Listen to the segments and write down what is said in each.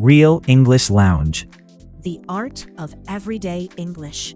Real English Lounge. The art of everyday English.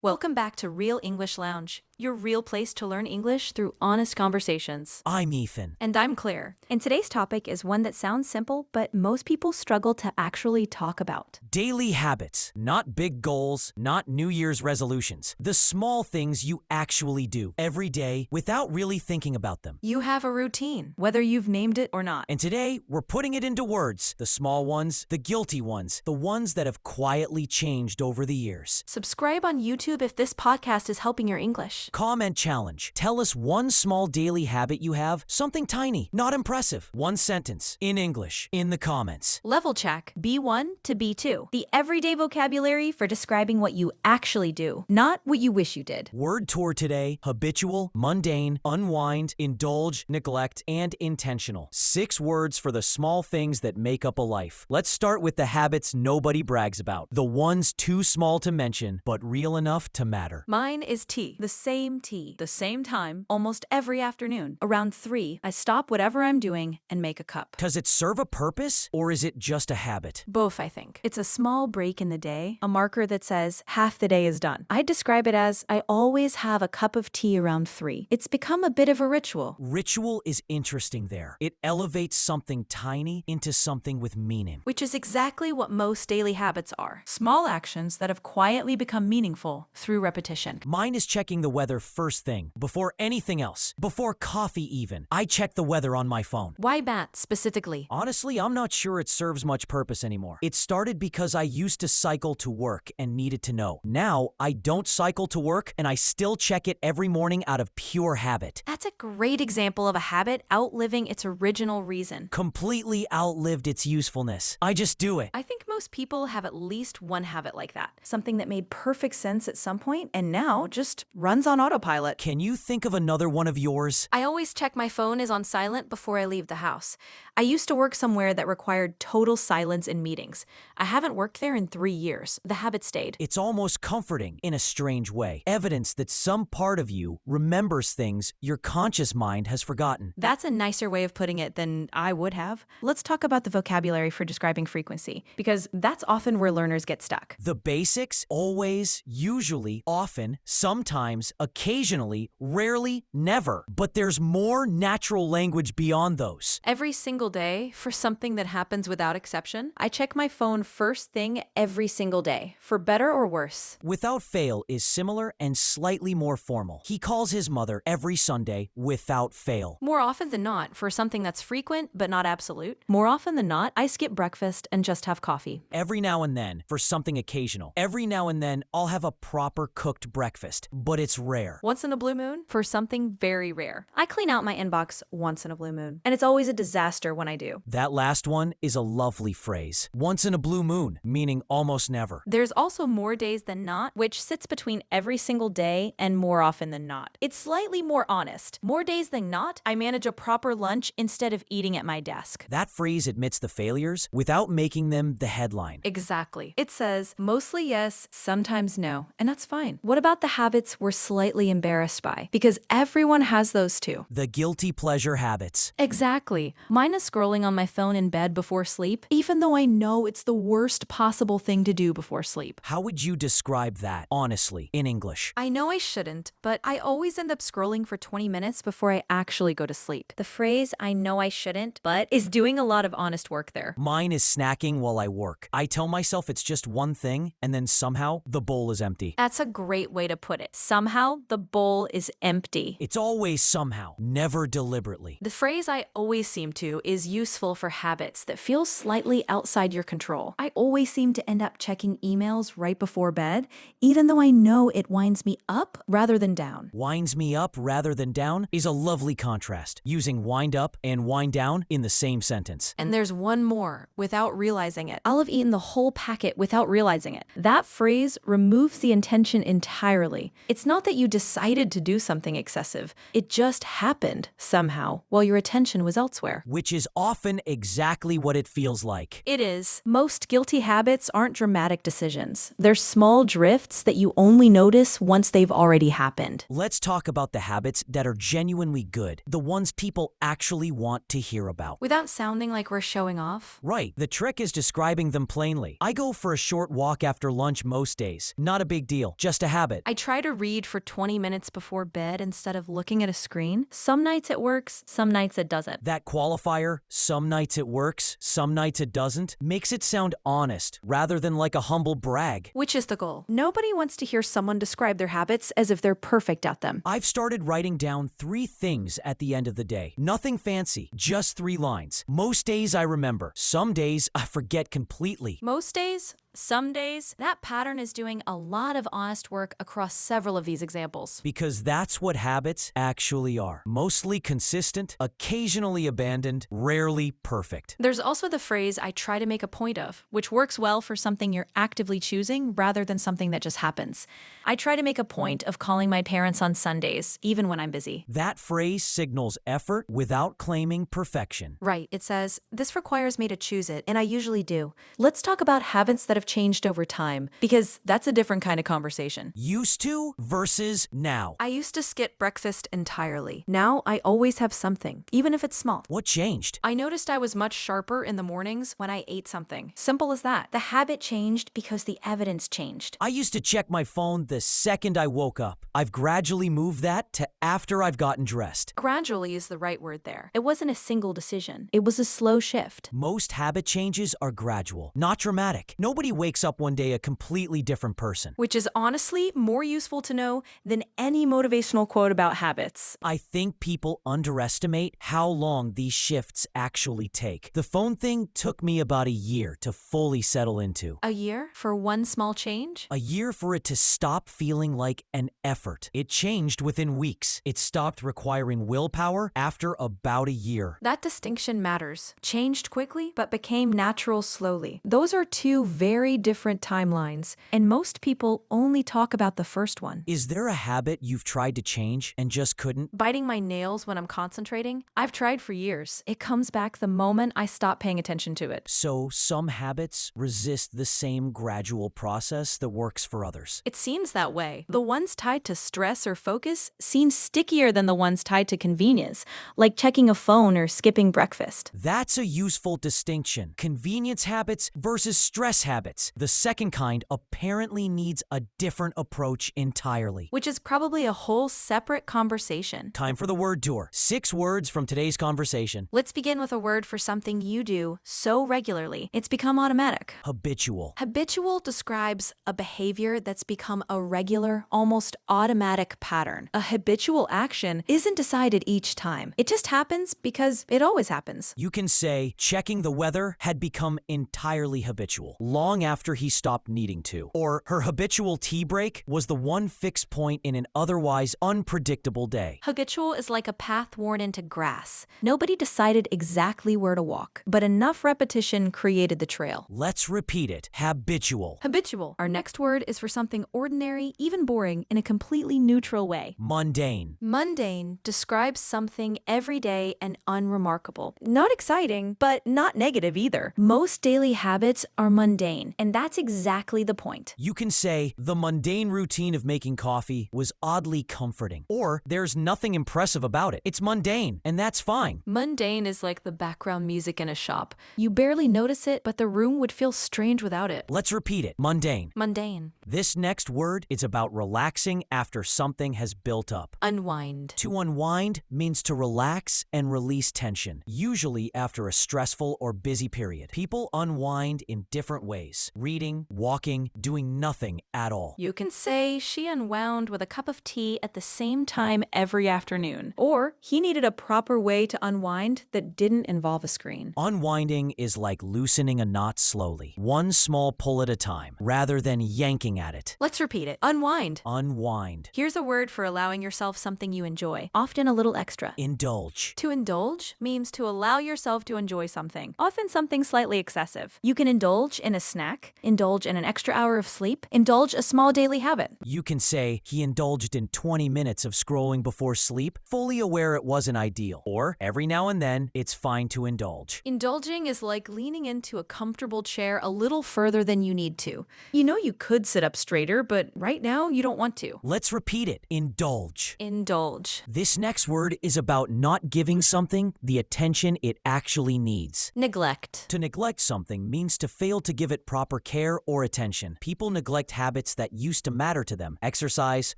Welcome back to Real English Lounge, your real place to learn English through honest conversations. I'm Ethan. And I'm Claire. And today's topic is one that sounds simple, but most people struggle to actually talk about. Daily habits, not big goals, not New Year's resolutions. The small things you actually do every day without really thinking about them. You have a routine, whether you've named it or not. And today, we're putting it into words. The small ones, the guilty ones, the ones that have quietly changed over the years. Subscribe on YouTube if this podcast is helping your English. Comment challenge. Tell us one small daily habit you have, something tiny, not impressive. One sentence, in English, in the comments. Level check, B1 to B2. The everyday vocabulary for describing what you actually do, not what you wish you did. Word tour today, habitual, mundane, unwind, indulge, neglect, and intentional. 6 words for the small things that make up a life. Let's start with the habits nobody brags about. The ones too small to mention, but real enough to matter. Mine is tea. The same tea. The same time, almost every afternoon. Around 3, I stop whatever I'm doing and make a cup. Does it serve a purpose, or is it just a habit? Both, I think. It's a small break in the day, a marker that says half the day is done. I describe it as I always have a cup of tea around 3. It's become a bit of a ritual. Ritual is interesting there. It elevates something tiny into something with meaning. Which is exactly what most daily habits are. Small actions that have quietly become meaningful through repetition. Mine is checking the weather first thing, before anything else, before coffee even. I check the weather on my phone. Why bat specifically? Honestly, I'm not sure it serves much purpose anymore. It started because I used to cycle to work and needed to know. Now, I don't cycle to work and I still check it every morning out of pure habit. That's a great example of a habit outliving its original reason. Completely outlived its usefulness. I just do it. I think most people have at least one habit like that. Something that made perfect sense at some point and now just runs on autopilot. Can you think of another one of yours? I always check my phone is on silent before I leave the house. I used to work somewhere that required total silence in meetings. I haven't worked there in 3 years. The habit stayed. It's almost comforting in a strange way. Evidence that some part of you remembers things your conscious mind has forgotten. That's a nicer way of putting it than I would have. Let's talk about the vocabulary for describing frequency, because that's often where learners get stuck. The basics, always, usually, often, sometimes, occasionally, rarely, never. But there's more natural language beyond those. Every single day, for something that happens without exception, I check my phone first thing every single day, for better or worse. Without fail is similar and slightly more formal. He calls his mother every Sunday without fail. More often than not, for something that's frequent but not absolute. More often than not, I skip breakfast and just have coffee. Every now and then, for something occasional. Every now and then, I'll have a proper cooked breakfast, but it's rare. Once in a blue moon, for something very rare. I clean out my inbox once in a blue moon, and it's always a disaster when I do. That last one is a lovely phrase. Once in a blue moon, meaning almost never. There's also more days than not, which sits between every single day and more often than not. It's slightly more honest. More days than not, I manage a proper lunch instead of eating at my desk. That phrase admits the failures without making them the headline. Exactly. It says, mostly yes, sometimes no, and that's fine. What about the habits we're slightly embarrassed by? Because everyone has those too. The guilty pleasure habits. Exactly. Mine is scrolling on my phone in bed before sleep, even though I know it's the worst possible thing to do before sleep. How would you describe that, honestly, in English? I know I shouldn't, but I always end up scrolling for 20 minutes before I actually go to sleep. The phrase, I know I shouldn't, but is doing a lot of honest work there. Mine is snacking while I work. I tell myself it's just one thing, and then somehow the bowl is empty. That's a great way to put it. Somehow the bowl is empty. It's always somehow, never deliberately. The phrase I always seem to is useful for habits that feel slightly outside your control. I always seem to end up checking emails right before bed, even though I know it winds me up rather than down. Winds me up rather than down is a lovely contrast, using wind up and wind down in the same sentence. And there's one more, without realizing it. I'll I'll have eaten the whole packet without realizing it. That phrase removes the intention entirely. It's not that you decided to do something excessive. It just happened somehow while your attention was elsewhere. Which is often exactly what it feels like. It is. Most guilty habits aren't dramatic decisions. They're small drifts that you only notice once they've already happened. Let's talk about the habits that are genuinely good, the ones people actually want to hear about. Without sounding like we're showing off. Right. The trick is describing them plainly. I go for a short walk after lunch most days. Not a big deal, just a habit. I try to read for 20 minutes before bed instead of looking at a screen. Some nights it works, some nights it doesn't. That qualifier, some nights it works, some nights it doesn't, makes it sound honest rather than like a humble brag. Which is the goal. Nobody wants to hear someone describe their habits as if they're perfect at them. I've started writing down 3 things at the end of the day. Nothing fancy, just 3 lines. Most days I remember. Some days I forget completely. Most days, some days, that pattern is doing a lot of honest work across several of these examples. Because that's what habits actually are. Mostly consistent, occasionally abandoned, rarely perfect. There's also the phrase, I try to make a point of, which works well for something you're actively choosing rather than something that just happens. I try to make a point of calling my parents on Sundays, even when I'm busy. That phrase signals effort without claiming perfection. Right. It says, this requires me to choose it, and I usually do. Let's talk about habits that have changed over time, because that's a different kind of conversation. Used to versus now. I used to skip breakfast entirely. Now I always have something, even if it's small. What changed? I noticed I was much sharper in the mornings when I ate something. Simple as that. The habit changed because the evidence changed. I used to check my phone the second I woke up. I've gradually moved that to after I've gotten dressed. Gradually is the right word there. It wasn't a single decision. It was a slow shift. Most habit changes are gradual, not dramatic. Nobody wakes up one day a completely different person. Which is honestly more useful to know than any motivational quote about habits. I think people underestimate how long these shifts actually take. The phone thing took me about a year to fully settle into. A year for one small change? A year for it to stop feeling like an effort. It changed within weeks. It stopped requiring willpower after about a year. That distinction matters. Changed quickly, but became natural slowly. Those are 2 very different timelines, and most people only talk about the first one. Is there a habit you've tried to change and just couldn't? Biting my nails when I'm concentrating? I've tried for years. It comes back the moment I stop paying attention to it. So some habits resist the same gradual process that works for others. It seems that way. The ones tied to stress or focus seem stickier than the ones tied to convenience, like checking a phone or skipping breakfast. That's a useful distinction. Convenience habits versus stress habits. The second kind apparently needs a different approach entirely. Which is probably a whole separate conversation. Time for the word tour. 6 words from today's conversation. Let's begin with a word for something you do so regularly, it's become automatic. Habitual. Habitual describes a behavior that's become a regular, almost automatic pattern. A habitual action isn't decided each time. It just happens because it always happens. You can say checking the weather had become entirely habitual, long after he stopped needing to. Or her habitual tea break was the one fixed point in an otherwise unpredictable day. Habitual is like a path worn into grass. Nobody decided exactly where to walk, but enough repetition created the trail. Let's repeat it. Habitual. Habitual. Our next word is for something ordinary, even boring, in a completely neutral way. Mundane. Mundane describes something everyday and unremarkable. Not exciting, but not negative either. Most daily habits are mundane, and that's exactly the point. You can say, the mundane routine of making coffee was oddly comforting. Or, there's nothing impressive about it. It's mundane, and that's fine. Mundane is like the background music in a shop. You barely notice it, but the room would feel strange without it. Let's repeat it. Mundane. Mundane. This next word is about relaxing after something has built up. Unwind. To unwind means to relax and release tension, usually after a stressful or busy period. People unwind in different ways. days. Reading, walking, doing nothing at all. You can say she unwound with a cup of tea at the same time every afternoon. Or he needed a proper way to unwind that didn't involve a screen. Unwinding is like loosening a knot slowly, one small pull at a time, rather than yanking at it. Let's repeat it. Unwind. Unwind. Here's a word for allowing yourself something you enjoy, often a little extra. Indulge. To indulge means to allow yourself to enjoy something, often something slightly excessive. You can indulge in a snack, indulge in an extra hour of sleep, indulge a small daily habit. You can say he indulged in 20 minutes of scrolling before sleep, fully aware it wasn't ideal. Or every now and then, it's fine to indulge. Indulging is like leaning into a comfortable chair a little further than you need to. You know you could sit up straighter, but right now you don't want to. Let's repeat it. Indulge. Indulge. This next word is about not giving something the attention it actually needs. Neglect. To neglect something means to fail to give it proper care or attention. People neglect habits that used to matter to them. Exercise,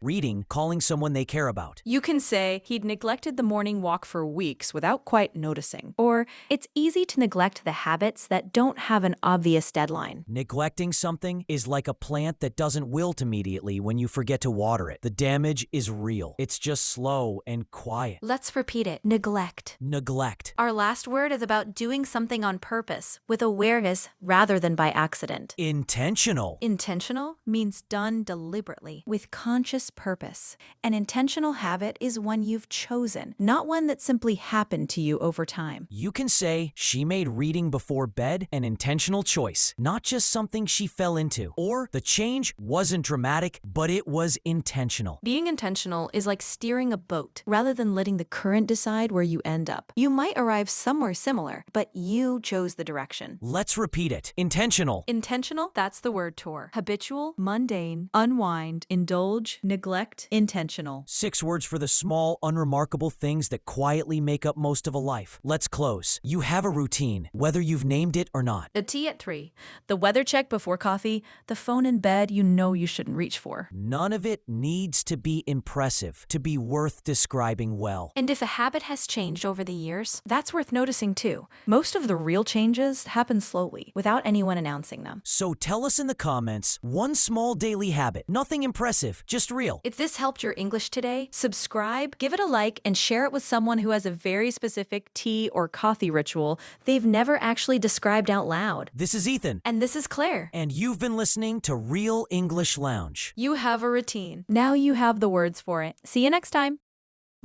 reading, calling someone they care about. You can say he'd neglected the morning walk for weeks without quite noticing. Or it's easy to neglect the habits that don't have an obvious deadline. Neglecting something is like a plant that doesn't wilt immediately when you forget to water it. The damage is real. It's just slow and quiet. Let's repeat it. Neglect. Neglect. Our last word is about doing something on purpose, with awareness rather than by accident. Intentional. Intentional means done deliberately, with conscious purpose. An intentional habit is one you've chosen, not one that simply happened to you over time. You can say she made reading before bed an intentional choice, not just something she fell into. Or the change wasn't dramatic, but it was intentional. Being intentional is like steering a boat, rather than letting the current decide where you end up. You might arrive somewhere similar, but you chose the direction. Let's repeat it. Intentional. Intentional, that's the word tour. Habitual, mundane, unwind, indulge, neglect, intentional. 6 words for the small, unremarkable things that quietly make up most of a life. Let's close. You have a routine, whether you've named it or not. The tea at 3, the weather check before coffee, the phone in bed you know you shouldn't reach for. None of it needs to be impressive to be worth describing well. And if a habit has changed over the years, that's worth noticing too. Most of the real changes happen slowly, without anyone announcing them. So tell us in the comments, one small daily habit, nothing impressive, just real. If this helped your English today, subscribe, give it a like, and share it with someone who has a very specific tea or coffee ritual they've never actually described out loud. This is Ethan. And this is Claire. And you've been listening to Real English Lounge. You have a routine. Now you have the words for it. See you next time.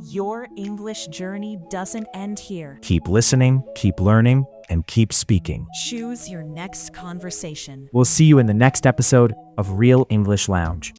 Your English journey doesn't end here. Keep listening, keep learning, and keep speaking. Choose your next conversation. We'll see you in the next episode of Real English Lounge.